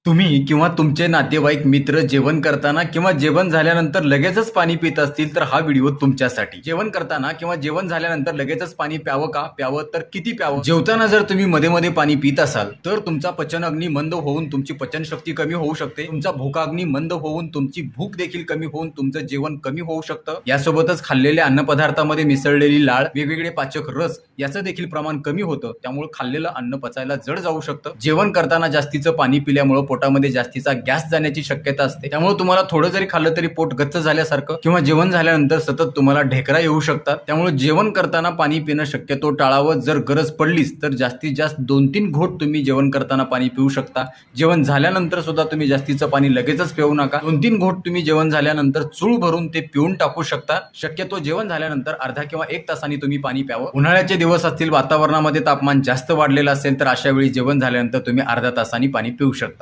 तुम्ही किंवा तुमचे नातेवाईक मित्र जेवण करताना किंवा जेवण झाल्यानंतर लगेचच पाणी पित असतील तर हा व्हिडिओ तुमच्यासाठी. जेवण करताना किंवा जेवण झाल्यानंतर लगेचच पाणी प्यावं का, प्यावं तर किती प्यावं? जेवताना जर तुम्ही मध्ये मध्ये पाणी पित असाल तर तुमचा पचनाग्नी मंद होऊन तुमची पचनशक्ती कमी होऊ शकते. तुमचा भूकाग्नी मंद होऊन तुमची भूक देखील कमी होऊन तुमचं जेवण कमी होऊ शकतं. यासोबतच खाल्लेल्या अन्नपदार्थामध्ये मिसळलेली लाळ, वेगवेगळे पाचक रस याचं देखील प्रमाण कमी होतं. त्यामुळे खाल्लेलं अन्न पचायला जड जाऊ शकतं. जेवण करताना जास्तीचं पाणी पिल्यामुळे पोटामध्ये जास्तीचा गॅस जाण्याची शक्यता असते. त्यामुळे तुम्हाला थोडं जरी खाल्लं तरी पोट गच्च झाल्यासारखं किंवा जेवण झाल्यानंतर सतत तुम्हाला ढेकरा येऊ शकतात. त्यामुळे जेवण करताना पाणी पिणं शक्यतो टाळावं. जर गरज पडलीच तर जास्तीत जास्त 2-3 घोट तुम्ही जेवण करताना पाणी पिऊ शकता. जेवण झाल्यानंतर सुद्धा तुम्ही जास्तीचं पाणी लगेचच पिऊ नका. 2-3 घोट तुम्ही जेवण झाल्यानंतर चूळ भरून ते पिऊन टाकू शकता. शक्यतो जेवण झाल्यानंतर अर्धा किंवा 1 तासांनी तुम्ही पाणी प्यावं. उन्हाळ्याचे दिवस असतील, वातावरणामध्ये तापमान जास्त वाढलेलं असेल तर अशा वेळी जेवण झाल्यानंतर तुम्ही अर्ध्या तासांनी पाणी पिऊ शकता.